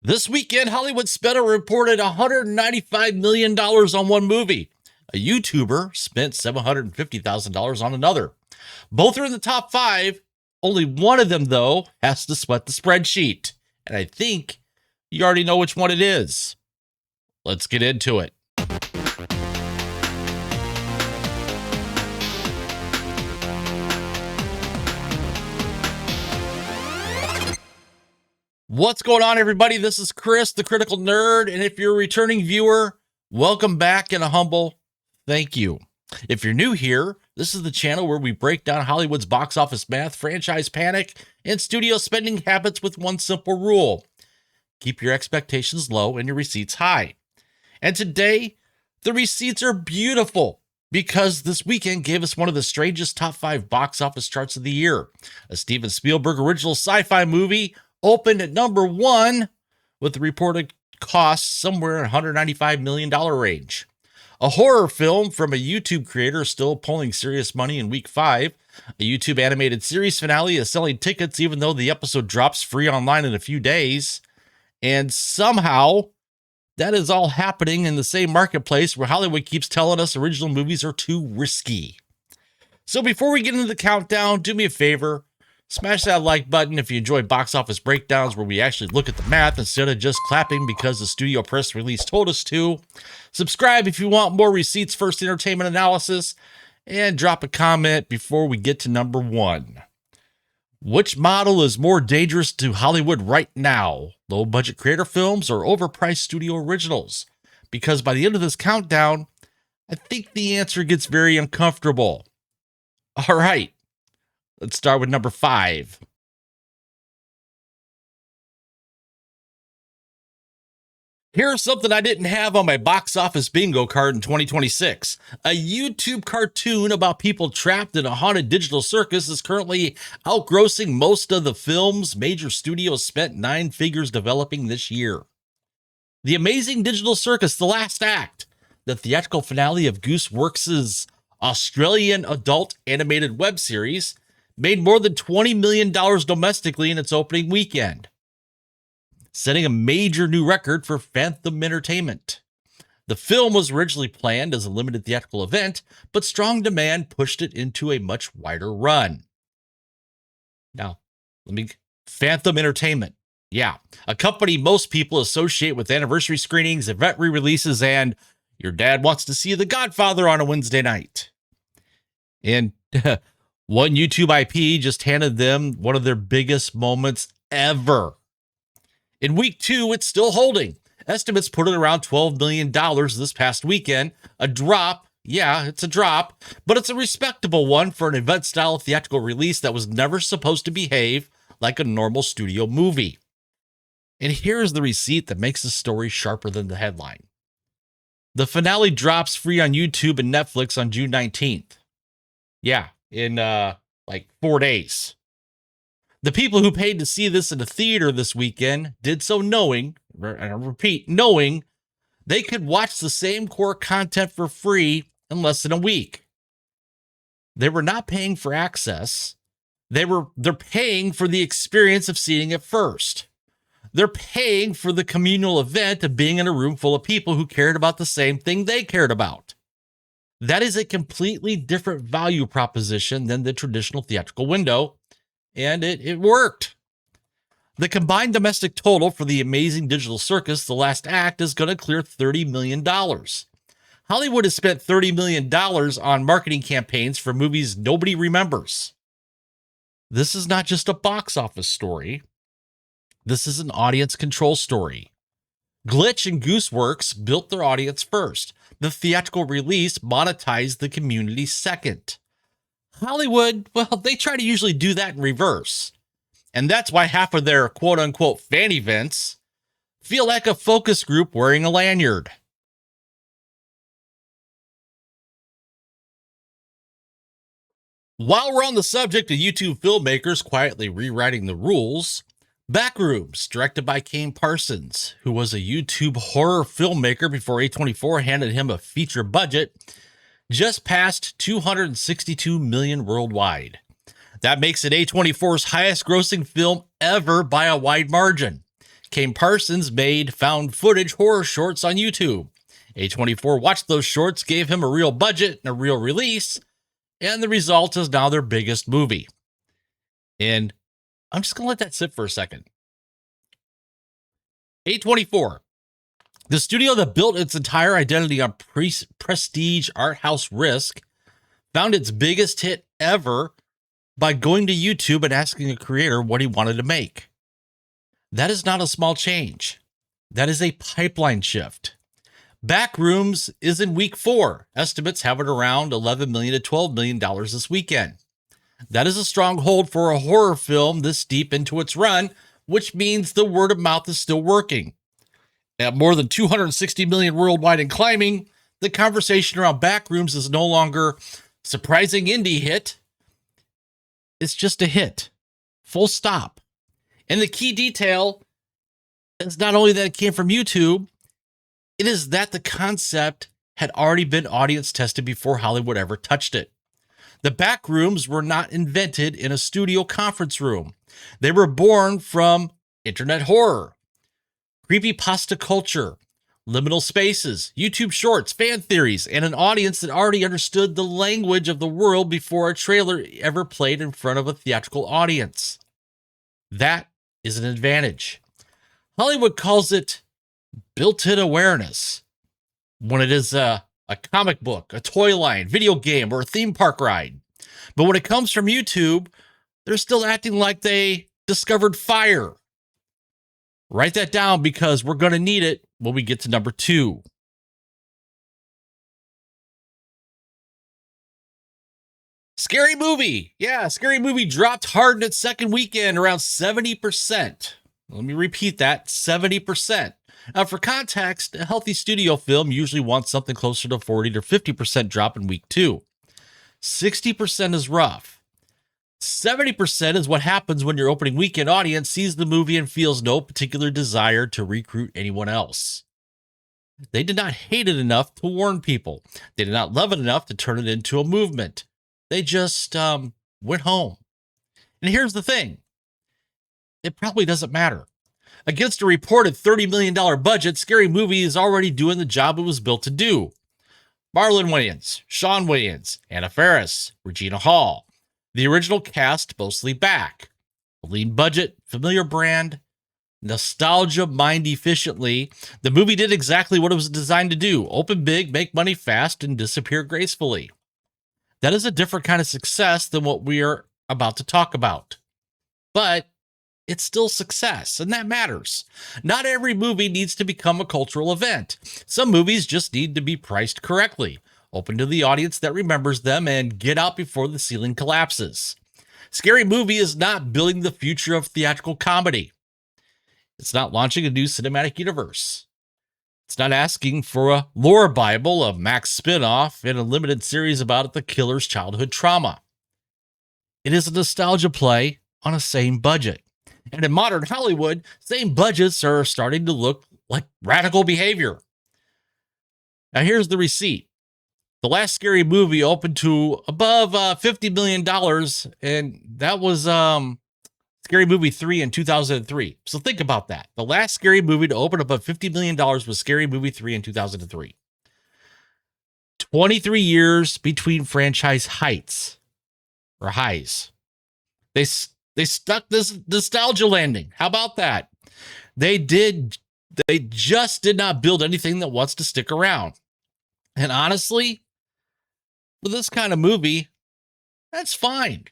This weekend, Hollywood spent a reported $195 million on one movie. A YouTuber spent $750,000 on another. Both are in the top 5. Only one of them, though, has to sweat the spreadsheet. And I think you already know which one it is. Let's get into it. What's going on, everybody? This is Chris, the Critical Nerd, and if you're a returning viewer, welcome back and a humble thank you. If you're new here, this is the channel where we break down Hollywood's box office math, franchise panic, and studio spending habits with one simple rule. Keep your expectations low and your receipts high. And today, the receipts are beautiful because this weekend gave us one of the strangest top 5 box office charts of the year. A Steven Spielberg original sci-fi movie opened at number 1 with the reported cost somewhere in $195 million range. A horror film from a YouTube creator still pulling serious money in week 5. A YouTube animated series finale is selling tickets even though the episode drops free online in a few days. And somehow that is all happening in the same marketplace where Hollywood keeps telling us original movies are too risky. So before we get into the countdown, do me a favor. Smash that like button if you enjoy box office breakdowns where we actually look at the math instead of just clapping because the studio press release told us to. Subscribe if you want more receipts first entertainment analysis. And drop a comment before we get to number 1. Which model is more dangerous to Hollywood right now? Low budget creator films or overpriced studio originals? Because by the end of this countdown, I think the answer gets very uncomfortable. All right. Let's start with number 5. Here's something I didn't have on my box office bingo card in 2026. A YouTube cartoon about people trapped in a haunted digital circus is currently outgrossing most of the films major studios spent 9 figures developing this year. The Amazing Digital Circus, The Last Act, the theatrical finale of Gooseworks' Australian adult animated web series, made more than $20 million domestically in its opening weekend, setting a major new record for Phantom Entertainment. The film was originally planned as a limited theatrical event, but strong demand pushed it into a much wider run. Now, Phantom Entertainment. Yeah, a company most people associate with anniversary screenings, event re-releases, and your dad wants to see The Godfather on a Wednesday night. And one YouTube IP just handed them one of their biggest moments ever. In week 2, it's still holding. Estimates put it around $12 million this past weekend. A drop. Yeah, it's a drop, but it's a respectable one for an event-style theatrical release that was never supposed to behave like a normal studio movie. And here's the receipt that makes the story sharper than the headline. The finale drops free on YouTube and Netflix on June 19th. Yeah, in like 4 days. The people who paid to see this in a theater this weekend did so knowing, and I repeat, knowing they could watch the same core content for free in less than a week. They were not paying for access. They're paying for the experience of seeing it first. They're paying for the communal event of being in a room full of people who cared about the same thing they cared about. That is a completely different value proposition than the traditional theatrical window, and it worked. The combined domestic total for the Amazing Digital Circus, The Last Act, is going to clear $30 million. Hollywood has spent $30 million on marketing campaigns for movies nobody remembers. This is not just a box office story. This is an audience control story. Glitch and Gooseworks built their audience first. The theatrical release monetized the community second. Hollywood, well, they try to usually do that in reverse. And that's why half of their quote-unquote fan events feel like a focus group wearing a lanyard. While we're on the subject of YouTube filmmakers quietly rewriting the rules, Backrooms, directed by Kane Parsons, who was a YouTube horror filmmaker before A24 handed him a feature budget, just passed $262 million worldwide. That makes it A24's highest grossing film ever by a wide margin. Kane Parsons made found footage horror shorts on YouTube. A24 watched those shorts, gave him a real budget and a real release, and the result is now their biggest movie. And I'm just going to let that sit for a second. A24, the studio that built its entire identity on prestige art house Risk, found its biggest hit ever by going to YouTube and asking a creator what he wanted to make. That is not a small change. That is a pipeline shift. Backrooms is in week 4. Estimates have it around $11 million to $12 million this weekend. That is a strong hold for a horror film this deep into its run, which means the word of mouth is still working. At more than 260 million worldwide and climbing, the conversation around Backrooms is no longer surprising indie hit. It's just a hit. Full stop. And the key detail is not only that it came from YouTube, it is that the concept had already been audience tested before Hollywood ever touched it. The Backrooms were not invented in a studio conference room. They were born from internet horror, creepypasta culture, liminal spaces, YouTube shorts, fan theories, and an audience that already understood the language of the world before a trailer ever played in front of a theatrical audience. That is an advantage. Hollywood calls it built-in awareness when it is a comic book, a toy line, video game, or a theme park ride. But when it comes from YouTube, they're still acting like they discovered fire. Write that down because we're going to need it when we get to number 2. Scary Movie. Yeah, Scary Movie dropped hard in its second weekend, around 70%. Let me repeat that, 70%. Now, for context, a healthy studio film usually wants something closer to 40 to 50% drop in week 2. 60% is rough. 70% is what happens when your opening weekend audience sees the movie and feels no particular desire to recruit anyone else. They did not hate it enough to warn people. They did not love it enough to turn it into a movement. They just went home. And here's the thing. It probably doesn't matter. Against a reported $30 million budget, Scary Movie is already doing the job it was built to do. Marlon Wayans, Sean Wayans, Anna Faris, Regina Hall. The original cast mostly back. A lean budget, familiar brand, nostalgia mined efficiently. The movie did exactly what it was designed to do. Open big, make money fast, and disappear gracefully. That is a different kind of success than what we are about to talk about. But it's still success, and that matters. Not every movie needs to become a cultural event. Some movies just need to be priced correctly, open to the audience that remembers them, and get out before the ceiling collapses. Scary Movie is not building the future of theatrical comedy. It's not launching a new cinematic universe. It's not asking for a lore Bible, a Max spinoff, and a limited series about the killer's childhood trauma. It is a nostalgia play on a same budget. And in modern Hollywood, same budgets are starting to look like radical behavior. Now here's the receipt. The last Scary Movie opened to above $50 million, and that was Scary Movie 3 in 2003. So think about that. The last Scary Movie to open above $50 million was Scary Movie 3 in 2003. 23 years between franchise highs. They stuck this nostalgia landing. How about that? They just did not build anything that wants to stick around. And honestly, for this kind of movie, that's fine.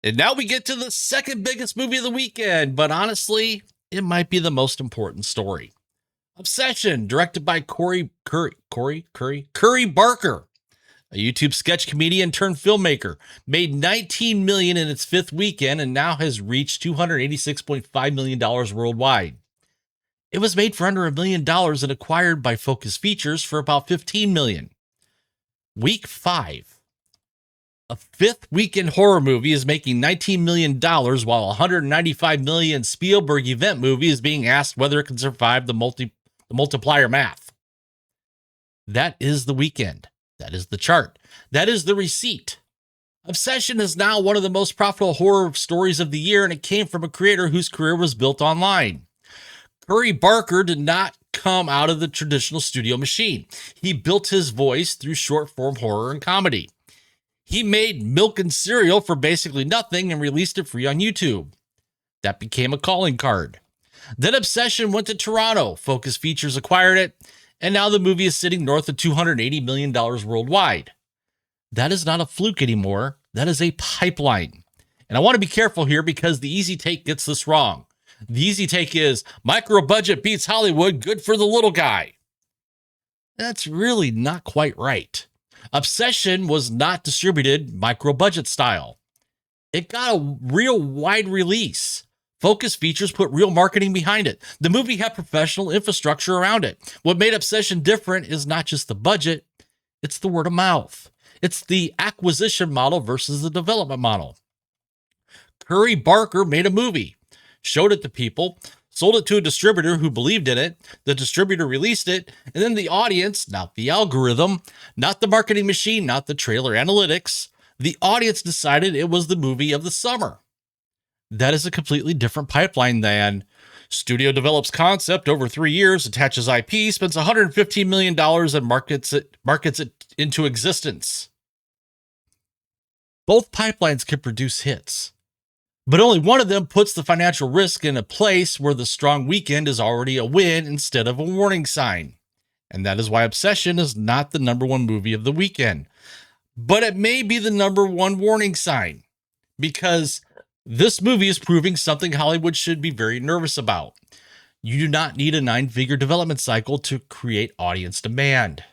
And now we get to the second biggest movie of the weekend, but honestly, it might be the most important story. Obsession, directed by Curry Barker, a YouTube sketch comedian turned filmmaker, made $19 million in its 5th weekend and now has reached $286.5 million worldwide. It was made for under $1 million and acquired by Focus Features for about $15 million. Week 5. A 5th weekend horror movie is making $19 million while a $195 million Spielberg event movie is being asked whether it can survive the multiplier math. That is the weekend. That is the chart. That is the receipt. Obsession is now one of the most profitable horror stories of the year, and it came from a creator whose career was built online. Curry Barker did not come out of the traditional studio machine. He built his voice through short form horror and comedy. He made Milk and Cereal for basically nothing and released it free on YouTube. That became a calling card. Then Obsession went to Toronto. Focus Features acquired it, and now the movie is sitting north of $280 million worldwide. That is not a fluke anymore. That is a pipeline. And I want to be careful here because the easy take gets this wrong. The easy take is micro budget beats Hollywood, good for the little guy. That's really not quite right. Obsession was not distributed micro budget style. It got a real wide release. Focus Features put real marketing behind it. The movie had professional infrastructure around it. What made Obsession different is not just the budget, it's the word of mouth. It's the acquisition model versus the development model. Curry Barker made a movie, showed it to people, sold it to a distributor who believed in it. The distributor released it, and then the audience, not the algorithm, not the marketing machine, not the trailer analytics, the audience decided it was the movie of the summer. That is a completely different pipeline than studio develops concept over 3 years, attaches IP, spends $115 million and markets it into existence. Both pipelines can produce hits, but only one of them puts the financial risk in a place where the strong weekend is already a win instead of a warning sign. And that is why Obsession is not the number one movie of the weekend. But it may be the number one warning sign, because this movie is proving something Hollywood should be very nervous about. You do not need a 9-figure development cycle to create audience demand.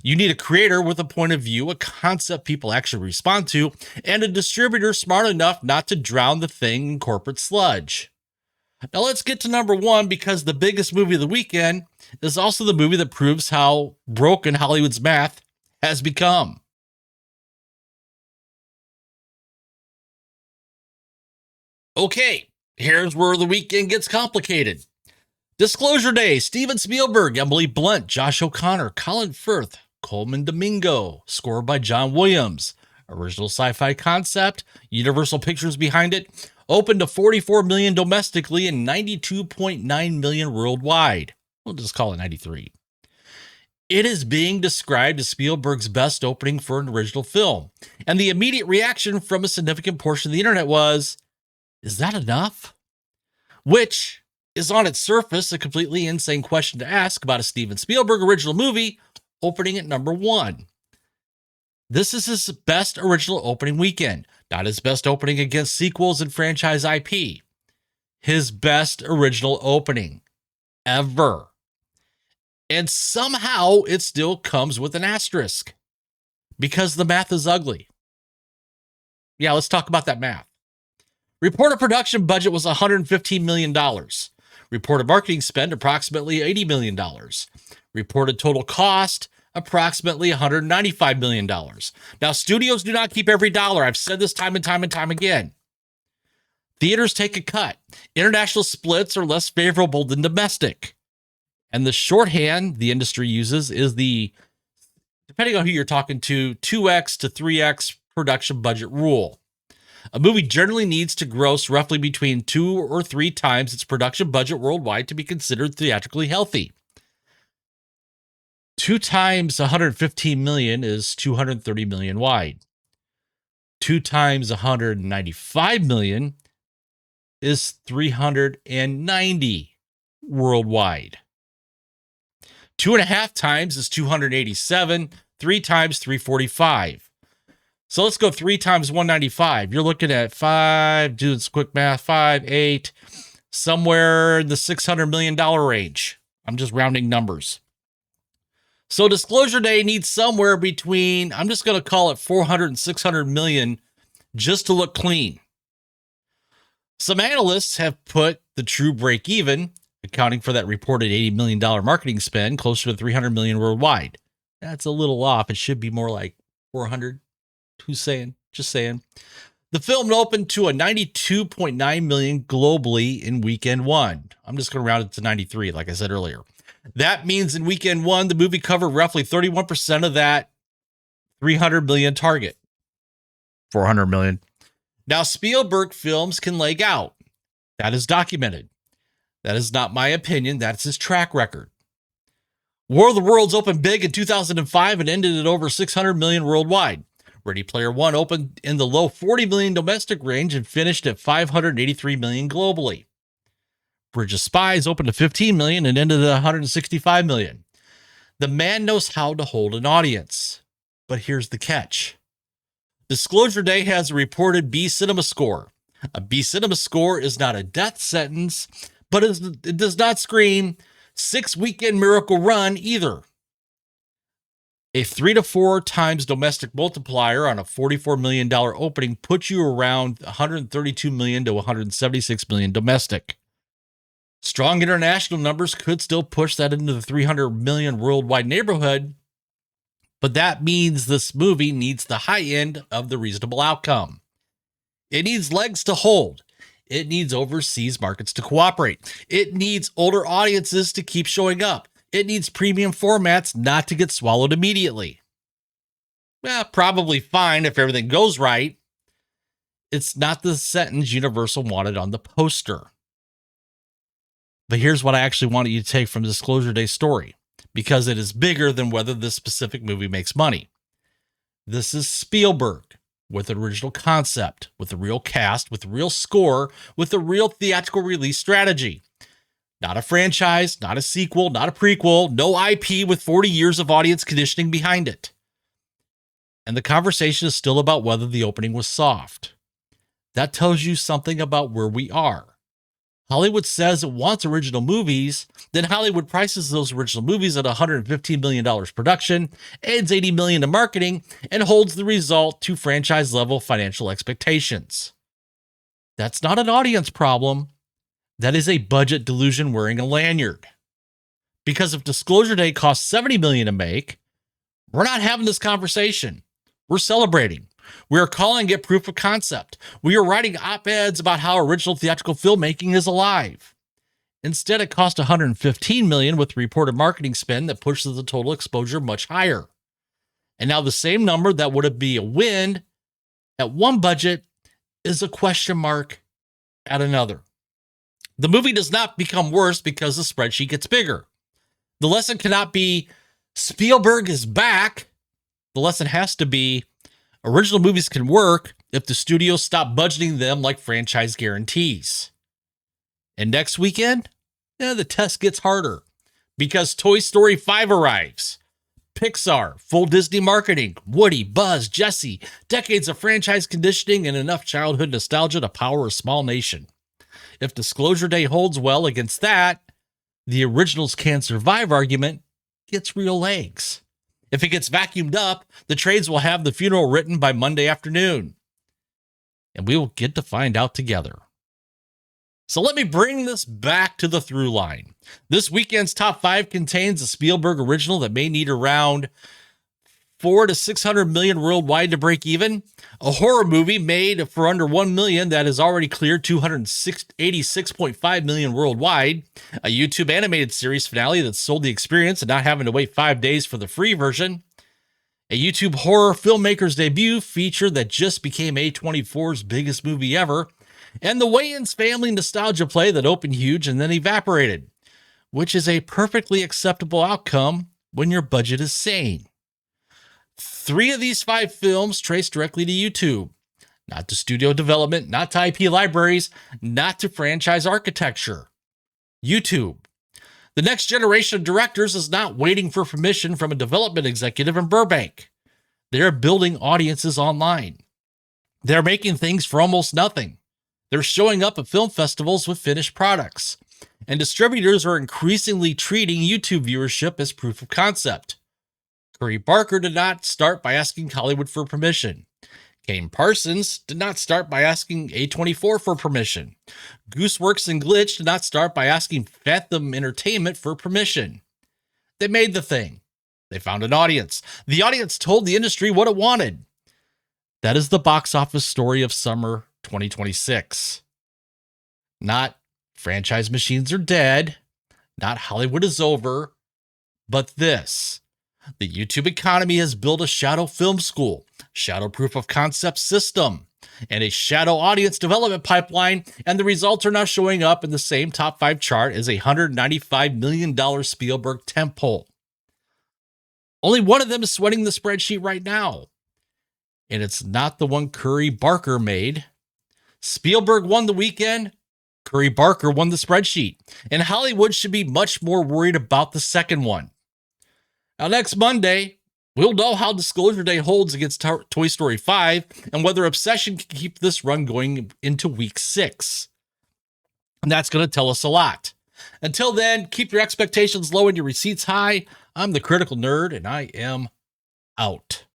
You need a creator with a point of view, a concept people actually respond to, and a distributor smart enough not to drown the thing in corporate sludge. Now let's get to number one, because the biggest movie of the weekend is also the movie that proves how broken Hollywood's math has become. Okay, here's where the weekend gets complicated. Disclosure Day, Steven Spielberg, Emily Blunt, Josh O'Connor, Colin Firth, Coleman Domingo, score by John Williams. Original sci-fi concept, Universal Pictures behind it, opened to $44 million domestically and $92.9 million worldwide. We'll just call it 93. It is being described as Spielberg's best opening for an original film. And the immediate reaction from a significant portion of the internet was, is that enough? Which is on its surface a completely insane question to ask about a Steven Spielberg original movie opening at number one. This is his best original opening weekend, not his best opening against sequels and franchise IP. His best original opening ever. And somehow it still comes with an asterisk because the math is ugly. Yeah, let's talk about that math. Reported production budget was $115 million. Reported marketing spend, approximately $80 million. Reported total cost, approximately $195 million. Now, studios do not keep every dollar. I've said this time and time and time again. Theaters take a cut. International splits are less favorable than domestic. And the shorthand the industry uses is the, depending on who you're talking to, 2x to 3x production budget rule. A movie generally needs to gross roughly between 2 or 3 times its production budget worldwide to be considered theatrically healthy. 2 times $115 million is $230 million wide. 2 times $195 million is $390 worldwide. 2.5 times is 287. 3 times 345. So let's go 3 times 195. You're looking at 5, doing some quick math, 5, 8, somewhere in the $600 million range. I'm just rounding numbers. So Disclosure Day needs somewhere between, I'm just going to call it 400 and 600 million just to look clean. Some analysts have put the true break even, accounting for that reported $80 million marketing spend, closer to $300 million worldwide. That's a little off. It should be more like 400. Who's saying? Just saying. The film opened to a 92.9 million globally in weekend one. I'm just going to round it to 93, like I said earlier. That means in weekend one, the movie covered roughly 31% of that 300 million target. 400 million. Now, Spielberg films can leg out. That is documented. That is not my opinion. That's his track record. War of the Worlds opened big in 2005 and ended at over 600 million worldwide. Ready Player One opened in the low 40 million domestic range and finished at 583 million globally. Bridge of Spies opened at 15 million and ended at 165 million. The man knows how to hold an audience. But here's the catch. Disclosure Day has a reported B Cinema score. A B Cinema score is not a death sentence, but it does not scream 6-weekend miracle run either. A 3 to 4 times domestic multiplier on a $44 million opening puts you around 132 million to 176 million domestic. Strong international numbers could still push that into the 300 million worldwide neighborhood, but that means this movie needs the high end of the reasonable outcome. It needs legs to hold. It needs overseas markets to cooperate. It needs older audiences to keep showing up. It needs premium formats not to get swallowed immediately. Probably fine if everything goes right. It's not the sentence Universal wanted on the poster. But here's what I actually wanted you to take from Disclosure Day story, because it is bigger than whether this specific movie makes money. This is Spielberg with an original concept, with a real cast, with a real score, with a real theatrical release strategy. Not a franchise, not a sequel, not a prequel, no IP with 40 years of audience conditioning behind it. And the conversation is still about whether the opening was soft. That tells you something about where we are. Hollywood says it wants original movies, then Hollywood prices those original movies at $115 million production, adds $80 million to marketing, and holds the result to franchise-level financial expectations. That's not an audience problem. That is a budget delusion wearing a lanyard. Because if Disclosure Day costs $70 million to make, we're not having this conversation. We're celebrating. We are calling it proof of concept. We are writing op-eds about how original theatrical filmmaking is alive. Instead, it cost $115 million with reported marketing spend that pushes the total exposure much higher. And now the same number that would be a win at one budget is a question mark at another. The movie does not become worse because the spreadsheet gets bigger. The lesson cannot be Spielberg is back. The lesson has to be original movies can work if the studios stop budgeting them like franchise guarantees. And next weekend, the test gets harder because Toy Story 5 arrives. Pixar, full Disney marketing, Woody, Buzz, Jessie, decades of franchise conditioning, and enough childhood nostalgia to power a small nation. If Disclosure Day holds well against that, the originals can survive argument gets real legs. If it gets vacuumed up, the trades will have the funeral written by Monday afternoon. And we will get to find out together. So let me bring this back to the through line. This weekend's top 5 contains a Spielberg original that may need around 400 to 600 million worldwide to break even. A horror movie made for under 1 million that has already cleared 286.5 million worldwide. A YouTube animated series finale that sold the experience and not having to wait 5 days for the free version. A YouTube horror filmmaker's debut feature that just became A24's biggest movie ever. And the Wayans family nostalgia play that opened huge and then evaporated, which is a perfectly acceptable outcome when your budget is sane. 3 of these 5 films trace directly to YouTube, not to studio development, not to IP libraries, not to franchise architecture. YouTube. The next generation of directors is not waiting for permission from a development executive in Burbank. They're building audiences online. They're making things for almost nothing. They're showing up at film festivals with finished products. And distributors are increasingly treating YouTube viewership as proof of concept. Curry Barker did not start by asking Hollywood for permission. Kane Parsons did not start by asking A24 for permission. Gooseworks and Glitch did not start by asking Phantom Entertainment for permission. They made the thing. They found an audience. The audience told the industry what it wanted. That is the box office story of summer 2026. Not franchise machines are dead, not Hollywood is over, but this. The YouTube economy has built a shadow film school, shadow proof of concept system, and a shadow audience development pipeline, and the results are now showing up in the same top 5 chart as a $195 million Spielberg tentpole. Only one of them is sweating the spreadsheet right now, and it's not the one Curry Barker made. Spielberg won the weekend, Curry Barker won the spreadsheet, and Hollywood should be much more worried about the second one. Now, next Monday, we'll know how Disclosure Day holds against Toy Story 5 and whether Obsession can keep this run going into week 6. And that's going to tell us a lot. Until then, keep your expectations low and your receipts high. I'm the Critical Nerd, and I am out.